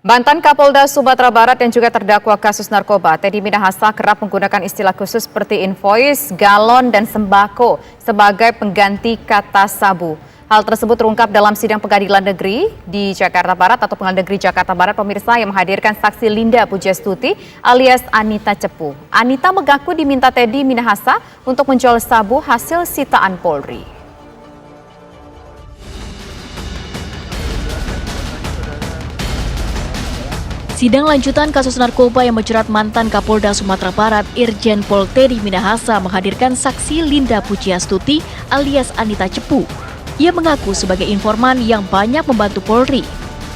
Mantan Kapolda Sumatera Barat dan juga terdakwa kasus narkoba, Teddy Minahasa kerap menggunakan istilah khusus seperti invoice, galon, dan sembako sebagai pengganti kata sabu. Hal tersebut terungkap dalam sidang pengadilan negeri di Jakarta Barat atau Pengadilan Negeri Jakarta Barat, pemirsa, yang menghadirkan saksi Linda Pujastuti alias Anita Cepu. Anita mengaku diminta Teddy Minahasa untuk menjual sabu hasil sitaan Polri. Sidang lanjutan kasus narkoba yang menjerat mantan Kapolda Sumatera Barat Irjen Pol Teddy Minahasa menghadirkan saksi Linda Pujastuti alias Anita Cepu. Ia mengaku sebagai informan yang banyak membantu Polri.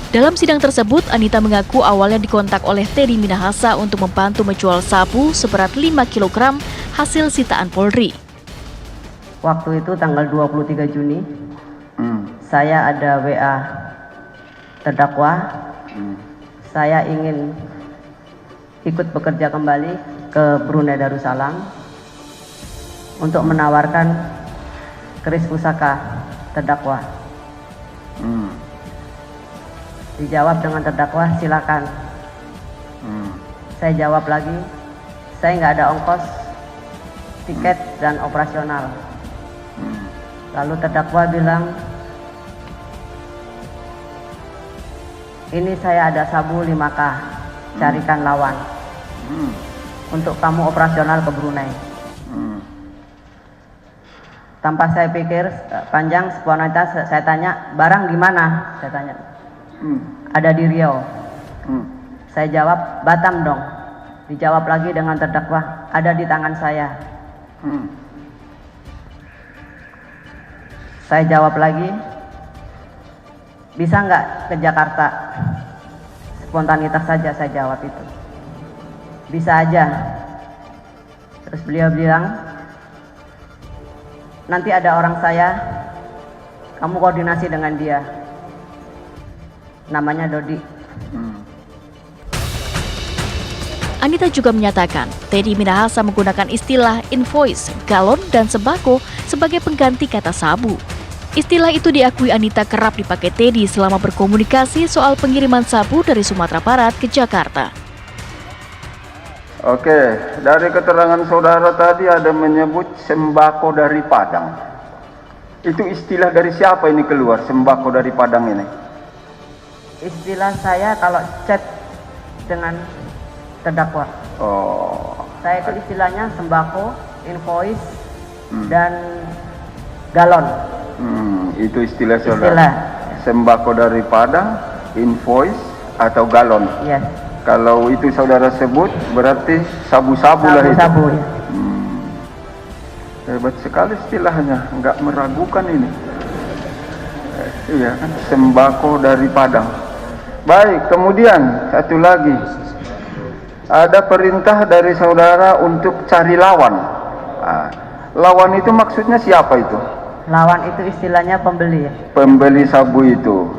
Dalam sidang tersebut, Anita mengaku awalnya dikontak oleh Teddy Minahasa untuk membantu menjual sabu seberat 5 kg hasil sitaan Polri. Waktu itu tanggal 23 Juni, saya ada WA terdakwa. Saya ingin ikut bekerja kembali ke Brunei Darussalam untuk menawarkan keris pusaka terdakwa. Dijawab dengan terdakwa, silakan. Saya jawab lagi, saya nggak ada ongkos, tiket, dan operasional. Lalu terdakwa bilang, ini saya ada sabu 5K, carikan lawan untuk kamu operasional ke Brunei. Tanpa saya pikir panjang, spontanitas, saya tanya, barang di mana? Saya tanya, ada di Riau. Saya jawab, Batam dong. Dijawab lagi dengan terdakwa, ada di tangan saya. Saya jawab lagi, bisa nggak ke Jakarta? Spontanitas saja saya jawab itu. Bisa aja. Terus beliau bilang, nanti ada orang saya, kamu koordinasi dengan dia. Namanya Dodi. Anita juga menyatakan Teddy Minahasa menggunakan istilah invoice, galon, dan sembako sebagai pengganti kata sabu. Istilah itu diakui Anita kerap dipakai Teddy selama berkomunikasi soal pengiriman sabu dari Sumatera Barat ke Jakarta. Oke, dari keterangan saudara tadi ada menyebut sembako dari Padang. Itu istilah dari siapa ini keluar, sembako dari Padang ini? Istilah saya kalau chat dengan terdakwa. Oh. Saya itu istilahnya sembako, invoice, dan galon. Itu istilah saudara. Sembako dari Padang, invoice, atau galon. Yes. Kalau itu saudara sebut berarti sabu-sabu lah itu. Sabu, ya. Hebat sekali istilahnya, nggak meragukan ini. Iya kan, sembako dari Padang. Baik, kemudian satu lagi. Ada perintah dari saudara untuk cari lawan. Lawan itu maksudnya siapa itu? Lawan itu istilahnya pembeli. Pembeli sabu itu.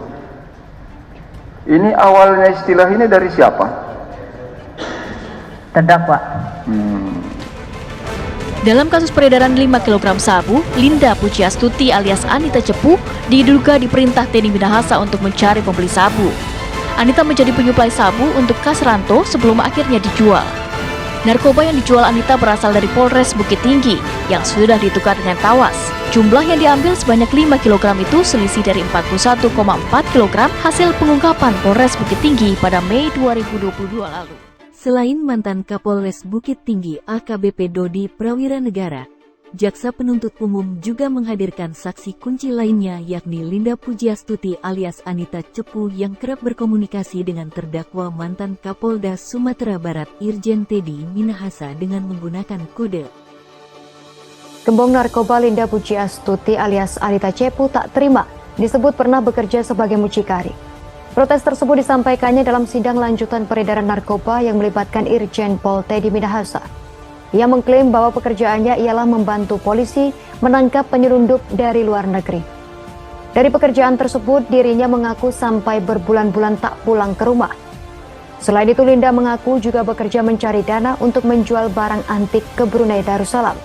Ini awalnya istilah ini dari siapa? Terdakwa. Dalam kasus peredaran 5 kg sabu, Linda Pujastuti alias Anita Cepu diduga diperintah Teddy Minahasa untuk mencari pembeli sabu. Anita menjadi penyuplai sabu untuk Kasranto sebelum akhirnya dijual. Narkoba yang dijual Anita berasal dari Polres Bukit Tinggi yang sudah ditukar dengan tawas. Jumlah yang diambil sebanyak 5 kg itu selisih dari 41,4 kg hasil pengungkapan Polres Bukit Tinggi pada Mei 2022 lalu. Selain mantan Kapolres Bukit Tinggi AKBP Dodi Prawiranegara, Jaksa Penuntut Umum juga menghadirkan saksi kunci lainnya yakni Linda Pujastuti alias Anita Cepu yang kerap berkomunikasi dengan terdakwa mantan Kapolda Sumatera Barat Irjen Teddy Minahasa dengan menggunakan kode. Gembong narkoba Linda Pujastuti alias Anita Cepu tak terima disebut pernah bekerja sebagai mucikari. Protes tersebut disampaikannya dalam sidang lanjutan peredaran narkoba yang melibatkan Irjen Pol Teddy Minahasa. Ia mengklaim bahwa pekerjaannya ialah membantu polisi menangkap penyelundup dari luar negeri. Dari pekerjaan tersebut, dirinya mengaku sampai berbulan-bulan tak pulang ke rumah. Selain itu, Linda mengaku juga bekerja mencari dana untuk menjual barang antik ke Brunei Darussalam.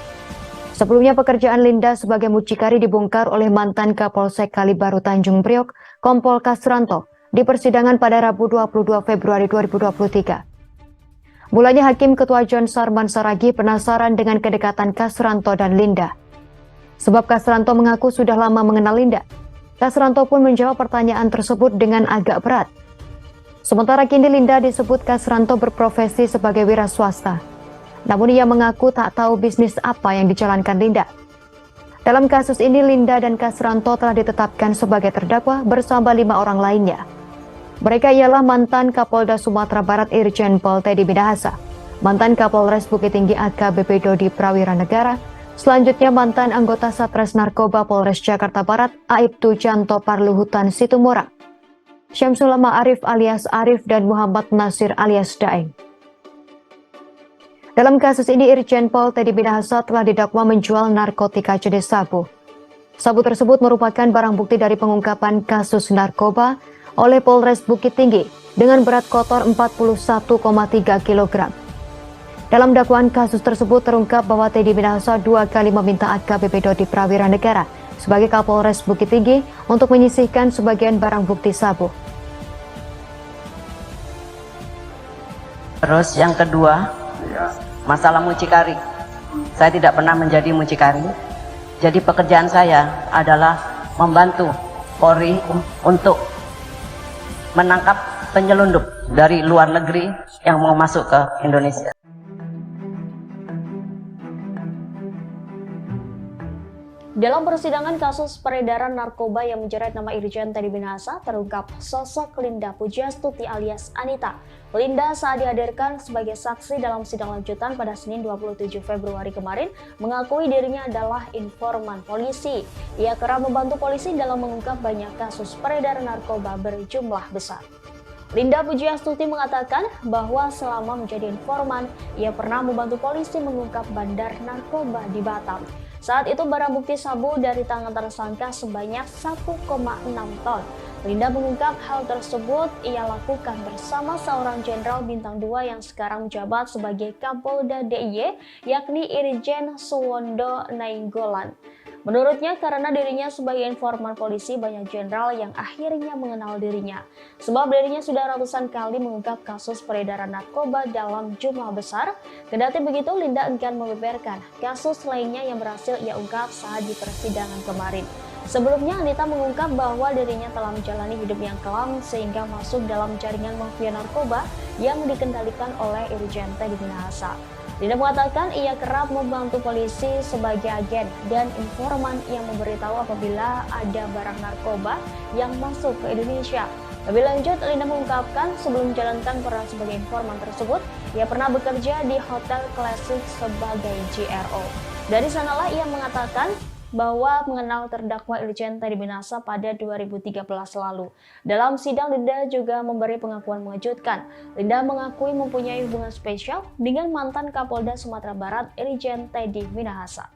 Sebelumnya, pekerjaan Linda sebagai mucikari dibongkar oleh mantan Kapolsek Kalibaru Tanjung Priok, Kompol Kasranto, di persidangan pada Rabu 22 Februari 2023. Mulanya Hakim Ketua John Sarman Saragi penasaran dengan kedekatan Kasranto dan Linda. Sebab Kasranto mengaku sudah lama mengenal Linda. Kasranto pun menjawab pertanyaan tersebut dengan agak berat. Sementara kini Linda disebut Kasranto berprofesi sebagai wira swasta. Namun ia mengaku tak tahu bisnis apa yang dijalankan Linda. Dalam kasus ini Linda dan Kasranto telah ditetapkan sebagai terdakwa bersama 5 orang lainnya. Mereka ialah mantan Kapolda Sumatera Barat Irjen Pol Teddy Minahasa, mantan Kapolres Bukit Tinggi AKBP Dodi Prawira Negara, selanjutnya mantan anggota Satres Narkoba Polres Jakarta Barat Aibtu Janto Parluhutan Situmorang, Syamsul Ma'arif alias Arif dan Muhammad Nasir alias Daeng. Dalam kasus ini Irjen Pol Teddy Minahasa telah didakwa menjual narkotika jenis sabu. Sabu tersebut merupakan barang bukti dari pengungkapan kasus narkoba oleh Polres Bukit Tinggi dengan berat kotor 41,3 kg. Dalam dakwaan kasus tersebut terungkap bahwa Teddy Minahasa 2 kali meminta AKBP Dodi Prawira Negara sebagai Kapolres Bukit Tinggi untuk menyisihkan sebagian barang bukti sabu. Terus yang kedua, masalah mucikari. Saya tidak pernah menjadi mucikari. Jadi pekerjaan saya adalah membantu Polri untuk menangkap penyelundup dari luar negeri yang mau masuk ke Indonesia. Dalam persidangan kasus peredaran narkoba yang menjerat nama Irjen Teddy Minahasa, terungkap sosok Linda Pujiastuti alias Anita. Linda saat dihadirkan sebagai saksi dalam sidang lanjutan pada Senin 27 Februari kemarin mengakui dirinya adalah informan polisi. Ia kerap membantu polisi dalam mengungkap banyak kasus peredaran narkoba berjumlah besar. Linda Pujiastuti mengatakan bahwa selama menjadi informan, ia pernah membantu polisi mengungkap bandar narkoba di Batam. Saat itu barang bukti sabu dari tangan tersangka sebanyak 1,6 ton. Linda mengungkap hal tersebut ia lakukan bersama seorang jenderal bintang 2 yang sekarang menjabat sebagai Kapolda DIY, yakni Irjen Suwondo Nainggolan. Menurutnya karena dirinya sebagai informan polisi banyak jenderal yang akhirnya mengenal dirinya. Sebab dirinya sudah ratusan kali mengungkap kasus peredaran narkoba dalam jumlah besar. Kendati begitu Linda enggan membeberkan kasus lainnya yang berhasil ia ungkap saat di persidangan kemarin. Sebelumnya Anita mengungkap bahwa dirinya telah menjalani hidup yang kelam sehingga masuk dalam jaringan mafia narkoba yang dikendalikan oleh Irjen Teddy Minahasa. Linda mengatakan ia kerap membantu polisi sebagai agen dan informan yang memberitahu apabila ada barang narkoba yang masuk ke Indonesia. Lebih lanjut, Linda mengungkapkan sebelum menjalankan peran sebagai informan tersebut, ia pernah bekerja di Hotel Classic sebagai GRO. Dari sanalah ia mengatakan bahwa mengenal terdakwa Irjen Teddy Minahasa pada 2013 lalu. Dalam sidang, Linda juga memberi pengakuan mengejutkan. Linda mengakui mempunyai hubungan spesial dengan mantan Kapolda Sumatera Barat Irjen Teddy Minahasa.